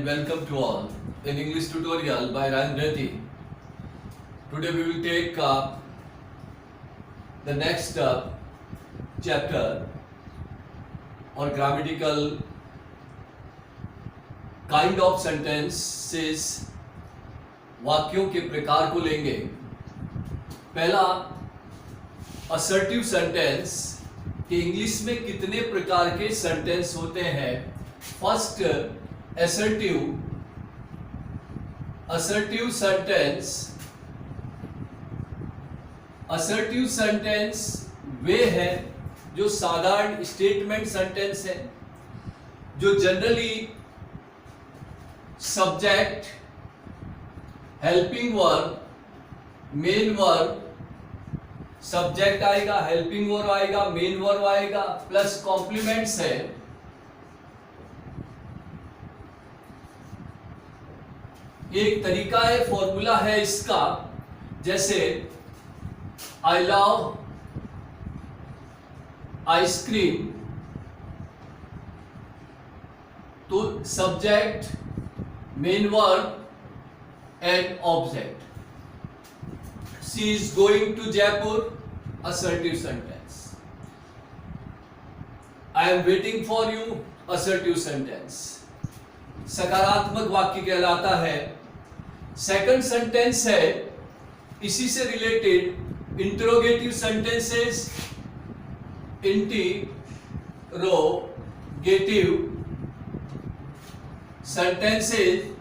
and welcome to all in English tutorial by Ryan Reddy. Today we will take the next chapter or grammatical kind of sentences. वाक्यों के प्रकार को लेंगे. पहला assertive sentence कि English में कितने प्रकार के सेंटेंस होते हैं. फर्स्ट assertive sentence वे है जो साधारण स्टेटमेंट सेंटेंस है, जो generally subject, helping verb, main verb, subject आएगा, हेल्पिंग वर्ब आएगा, मेन वर्ब आएगा, प्लस कॉम्प्लीमेंट्स है. एक तरीका है, फॉर्मूला है इसका, जैसे आई लव आइसक्रीम, तो subject, main verb and object. She is going to Jaipur, assertive sentence. I am waiting for you, assertive sentence. सकारात्मक वाक्य कहलाता है. सेकंड सेंटेंस है इसी से related interrogative sentences. Interrogative sentences.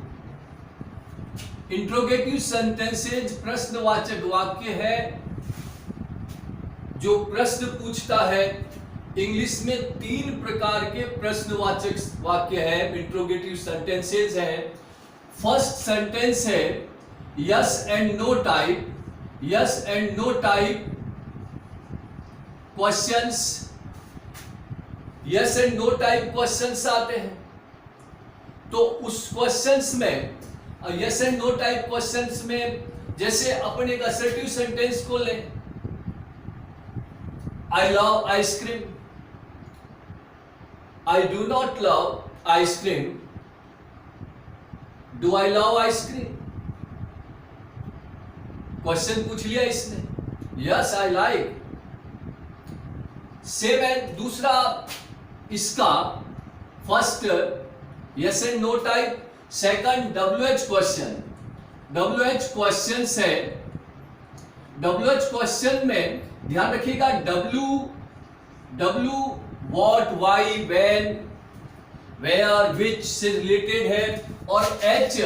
Interrogative sentences प्रश्नवाचक वाक्य है जो प्रश्न पूछता है. इंग्लिश में 3 प्रकार के प्रश्नवाचक वाक्य है, इंट्रोगेटिव सेंटेंसेज है. फर्स्ट सेंटेंस है yes and no type. Yes and no type questions. Yes and no type questions आते हैं, तो उस क्वेश्चंस में yes and no type questions में जैसे अपन एक असर्टिव सेंटेंस को लें, I love ice cream, I do not love ice cream, do I love ice cream. Question पूछ लिया इसने, यस आई लाइक. सेम है दूसरा इसका, first yes and no type, second WH question. WH question है. WH क्वेश्चन में ध्यान रखिएगा, W what, why, when, where, which से रिलेटेड है, और H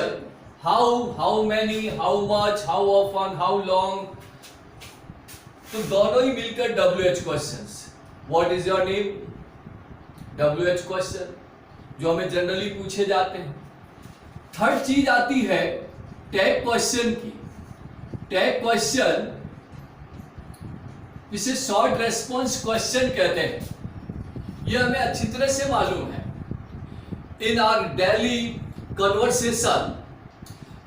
how many, how much, how often, how long. तो दोनों ही मिलकर WH questions. What is your name, WH question जो हमें जनरली पूछे जाते हैं. थर्ड चीज आती है टैग क्वेश्चन की. टैग क्वेश्चन इसे शॉर्ट रेस्पॉन्स क्वेश्चन कहते हैं. यह हमें अच्छी तरह से मालूम है. In our daily conversation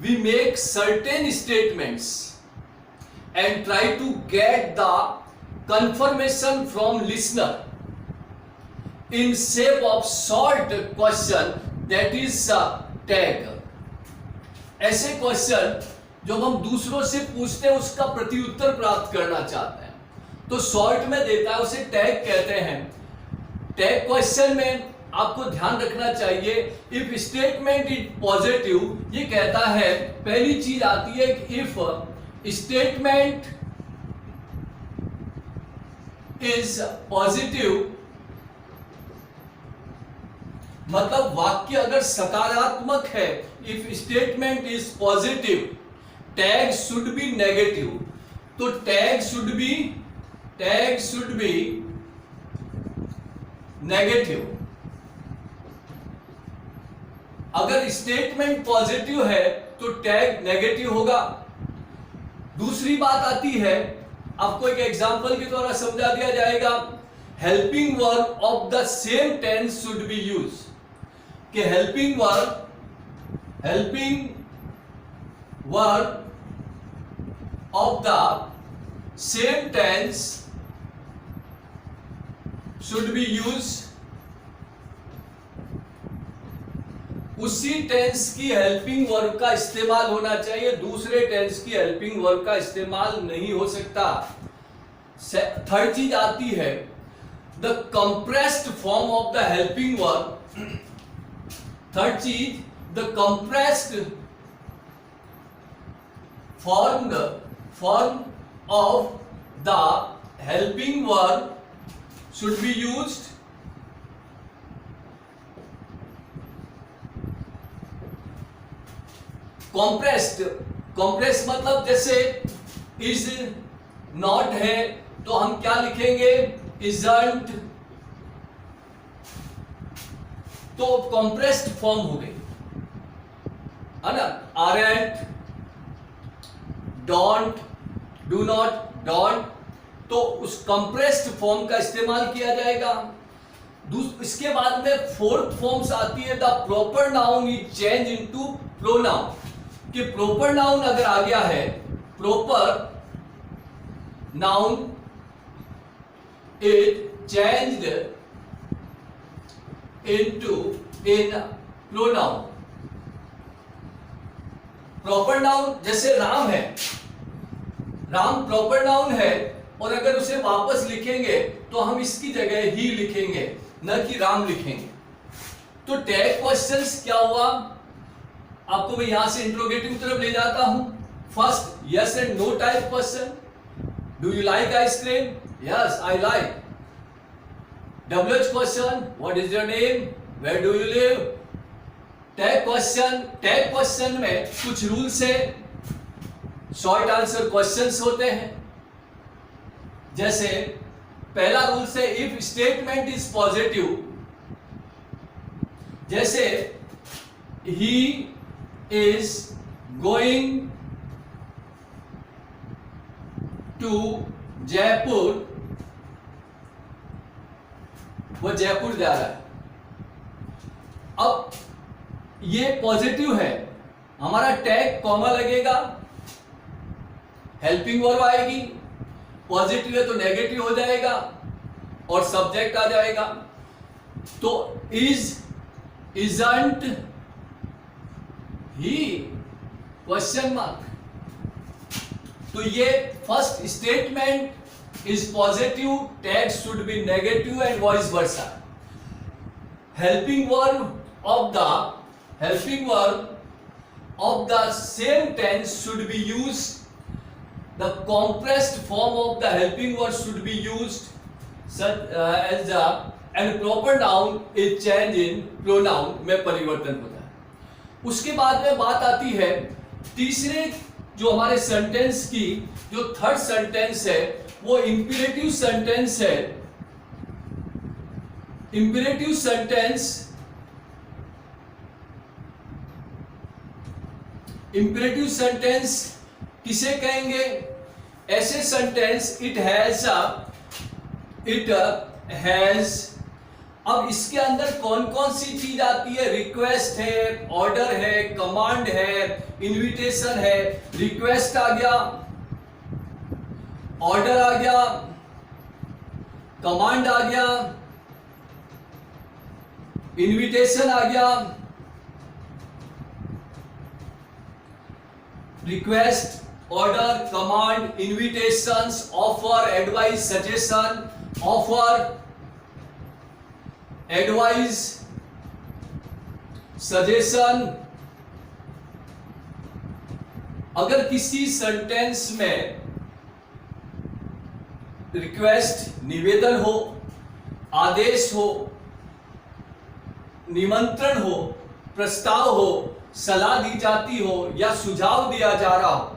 we make certain statements and try to get the confirmation from listener in shape of short question, that is tag. ऐसे क्वेश्चन जो हम दूसरों से पूछते हैं उसका प्रत्युत्तर प्राप्त करना चाहते हैं, तो शॉर्ट में देता है, उसे टैग कहते हैं. टैग क्वेश्चन में आपको ध्यान रखना चाहिए, इफ स्टेटमेंट इज पॉजिटिव, ये कहता है, पहली चीज आती है कि इफ स्टेटमेंट इज पॉजिटिव, मतलब वाक्य अगर सकारात्मक है, if statement is positive, tag should be negative. तो टैग शुड बी नेगेटिव. अगर स्टेटमेंट पॉजिटिव है तो टैग नेगेटिव होगा. दूसरी बात आती है, आपको एक एग्जांपल के द्वारा समझा दिया जाएगा. Helping verb of the same tense should be use. कि helping verb of the same tense should be use उसी टेंस की हेल्पिंग वर्ब का इस्तेमाल होना चाहिए, दूसरे टेंस की हेल्पिंग वर्ब का इस्तेमाल नहीं हो सकता। थर्ड चीज आती है the compressed form of the helping verb. Third चीज, the compressed form of the helping verb should be used compressed मतलब जैसे is not है तो हम क्या लिखेंगे, isn't, तो compressed फॉर्म हो गई है ना, aren't, don't, do not, don't, तो उस कंप्रेस्ड फॉर्म का इस्तेमाल किया जाएगा। इसके बाद में फोर्थ फॉर्म्स आती है the proper noun is change into pronoun. कि प्रॉपर नाउन अगर आ गया है, proper noun is changed in pronoun. Proper noun जैसे राम है, राम प्रॉपर नाउन है और अगर उसे वापस लिखेंगे तो हम इसकी जगह ही लिखेंगे, न कि राम लिखेंगे। तो टैग क्वेश्चंस क्या हुआ, आपको मैं यहां से इंट्रोगेटिव तरफ ले जाता हूं। First, yes and no type question. Do you like ice cream? Yes I like. WH question, what is your name, where do you live. Tag question में कुछ रूल्स है, शॉर्ट आंसर क्वेश्चंस होते हैं। जैसे पहला रूल से इफ स्टेटमेंट इज पॉजिटिव, जैसे he is going to Jaipur, वो जयपुर जा रहा है। अब ये पॉजिटिव है, हमारा टैग कॉमा लगेगा, हेल्पिंग वर्ब आएगी, पॉजिटिव है तो नेगेटिव हो जाएगा और सब्जेक्ट आ जाएगा। तो is, isn't he, question mark. तो ये first statement is positive, tag should be negative and vice versa. Helping verb of the same tense should be used, the compressed form of the helping word should be used such as the, and proper noun is change in pronoun में परिवर्तन होता है। उसके बाद में बात आती है तीसरे जो हमारे सेंटेंस की जो थर्ड सेंटेंस है वो इंपेरेटिव सेंटेंस है। इंपेरेटिव सेंटेंस किसे कहेंगे, ऐसे सेंटेंस इट हैज, अब इसके अंदर कौन कौन सी चीज आती है, रिक्वेस्ट है, ऑर्डर है, कमांड है, इनविटेशन है। रिक्वेस्ट आ गया, ऑर्डर आ गया, कमांड आ गया, इनविटेशन आ गया। Request, order, command, invitations, offer, advice, suggestion, offer, advice, suggestion. अगर किसी सेंटेंस में रिक्वेस्ट निवेदन हो, आदेश हो, निमंत्रण हो, प्रस्ताव हो, सलाह दी जाती हो या सुझाव दिया जा रहा हो,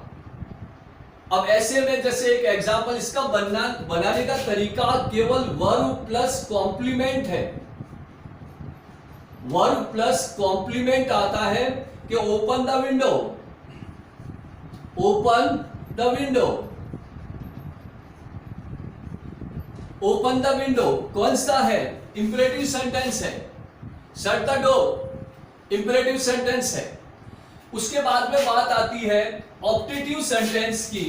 अब ऐसे में जैसे एक एग्जांपल इसका बनाने का तरीका केवल वर्ब प्लस कॉम्प्लीमेंट है। वर्ब प्लस कॉम्प्लीमेंट आता है कि open the window, open the window, open the window कौन सा है? इंपेरेटिव सेंटेंस है। Shut the door imperative sentence है। उसके बाद में बात आती है ऑप्टेटिव सेंटेंस की।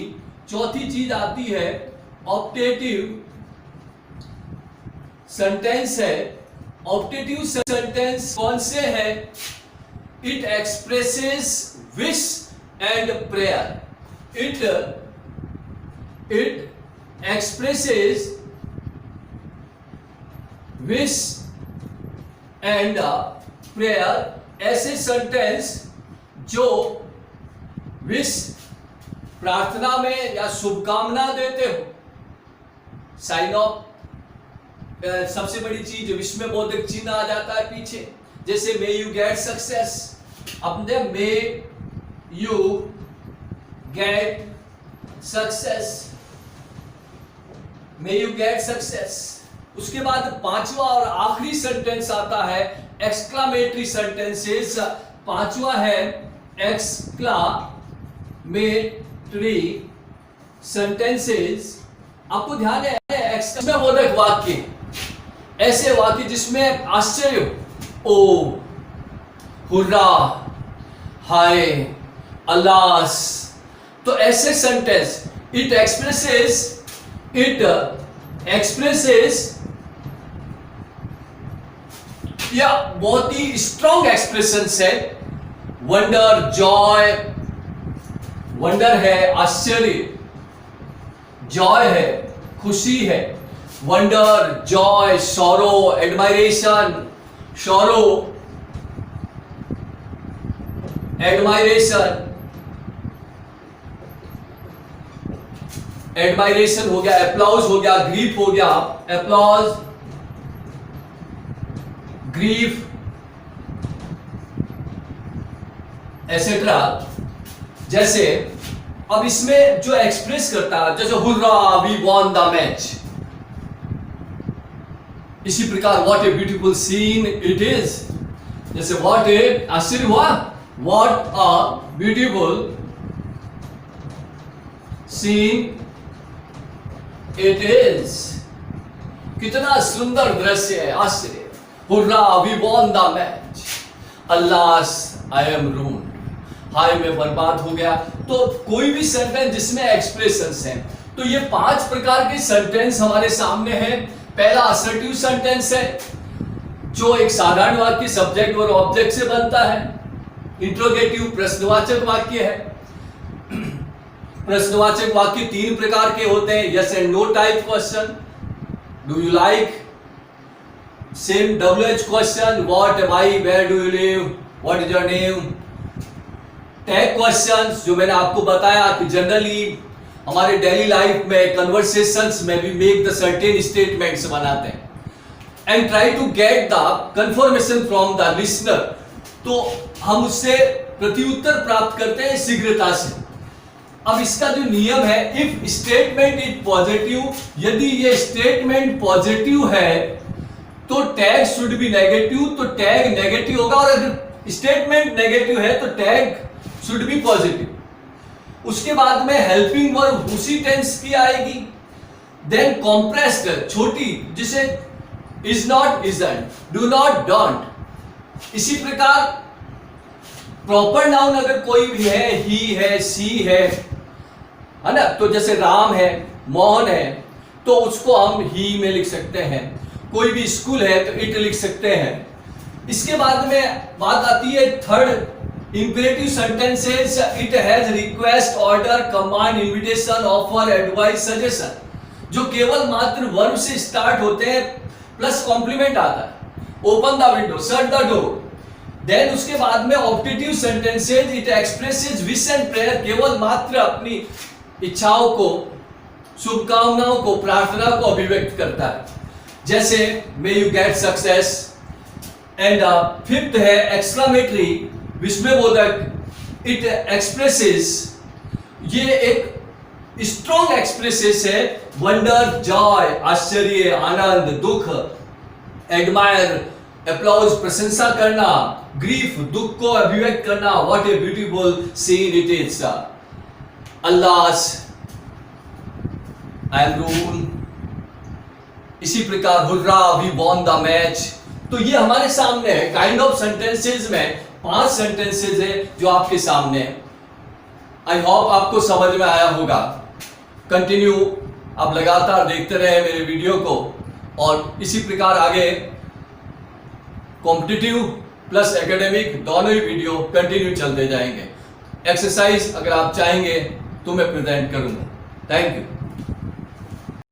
चौथी चीज आती है ऑप्टेटिव सेंटेंस है। ऑप्टेटिव सेंटेंस कौन से हैं? it expresses wish and prayer. It expresses wish and prayer. ऐसे सेंटेंस जो विश प्रार्थना में या शुभकामना देते हो, साइन ऑफ, सबसे बड़ी चीज विश में बोधक चिन्ह आ जाता है पीछे, जैसे मे यू गेट सक्सेस, अपने may you get success, may you get success. उसके बाद पांचवा और आखिरी सेंटेंस आता है एक्सक्लामेटरी सेंटेंसेस। पांचवा है एक्सक्लामेटरी सेंटेंसेस। आपको ध्यान है एक्सक्लामेटरी वाक्य, ऐसे वाक्य जिसमें आश्चर्य, ओ, हुर्रा, हाय, अलास, तो ऐसे सेंटेंस इट एक्सप्रेसेस या बहुत ही स्ट्रॉन्ग एक्सप्रेशन है। वंडर, जॉय, वंडर है आश्चर्य, जॉय है खुशी है, wonder, Joy, sorrow, admiration, sorrow, admiration, admiration हो गया, एप्लॉज हो गया, ग्रीफ हो गया, एप्लॉज, ग्रीफ, एसेट्रा। जैसे अब इसमें जो एक्सप्रेस करता है, जैसे hurrah we won the match, इसी प्रकार what a beautiful scene it is, जैसे व्हाट ए, आश्चर्य हुआ, what a beautiful scene it is, कितना सुंदर दृश्य है, आश्चर्य। Hurrah we won the match, alas I am ruined, हाय मैं बर्बाद हो गया। तो कोई भी सेंटेंस जिसमें एक्सप्रेशंस हैं, तो ये 5 प्रकार के सेंटेंस हमारे सामने हैं। पहला असर्टिव सेंटेंस है जो एक साधारण वाक्य सब्जेक्ट और ऑब्जेक्ट से बनता है। इंट्रोगेटिव प्रश्नवाचक वाक्य है। प्रश्नवाचक वाक्य 3 प्रकार के होते हैं, yes and no type question, do you like, same WH question, what am I, where do you live, what is your name. Tag questions जो मैंने आपको बताया कि जनरली हमारे डेली लाइफ में कन्वर्सेशंस में भी मेक द सर्टेन स्टेटमेंट्स बनाते हैं and try to get the confirmation from the listener, तो हम उससे प्रत्युत्तर प्राप्त करते हैं शीघ्रता से। अब इसका जो नियम है, इफ स्टेटमेंट इज पॉजिटिव, यदि ये स्टेटमेंट पॉजिटिव है तो टैग शुड बी नेगेटिव, तो टैग नेगेटिव होगा, और अगर स्टेटमेंट नेगेटिव है तो टैग शुड बी पॉजिटिव। उसके बाद में हेल्पिंग वर्ब उसी टेंस की आएगी। देन कॉम्प्रेस्ड छोटी, जिसे is not, isn't, do not, don't. इसी प्रकार प्रॉपर नाउन अगर कोई भी है, ही है, सी है ना, तो जैसे राम है, मोहन है, तो उसको हम ही में लिख सकते हैं। कोई भी स्कूल है तो इट लिख सकते हैं। इसके बाद में बात आती है third, imperative sentences. It has request, order, command, invitation, offer, advice, suggestion, जो केवल मात्र वर्ब से स्टार्ट होते हैं प्लस कॉम्प्लीमेंट आता है। Open the window, shut the door. Then उसके बाद में optative sentences. It expresses wish and prayer, केवल मात्र अपनी इच्छाओं को, शुभकामनाओं को, प्रार्थना को अभिव्यक्त करता है, जैसे may you get success. And fifth है एक्सक्लामेटरी, विस्मयबोधक। इट एक्सप्रेसेस, ये एक स्ट्रॉन्ग एक्सप्रेसेस है, वंडर, जॉय, आश्चर्य, आनंद, दुख, एडमायर, एप्लॉज, प्रशंसा करना, ग्रीफ, दुख को अभिव्यक्त करना, what a beautiful scene it is, alas I am ruined. इसी प्रकार hurrah we won the match. तो ये हमारे सामने है काइंड ऑफ सेंटेंसेस में 5 सेंटेंसेस है जो आपके सामने है। आई होप आपको समझ में आया होगा। कंटिन्यू आप लगातार देखते रहे मेरे वीडियो को, और इसी प्रकार आगे कॉम्पिटिटिव प्लस एकेडमिक दोनों ही वीडियो कंटिन्यू चलते जाएंगे। एक्सरसाइज अगर आप चाहेंगे तो मैं प्रेजेंट करूंगा। Thank you.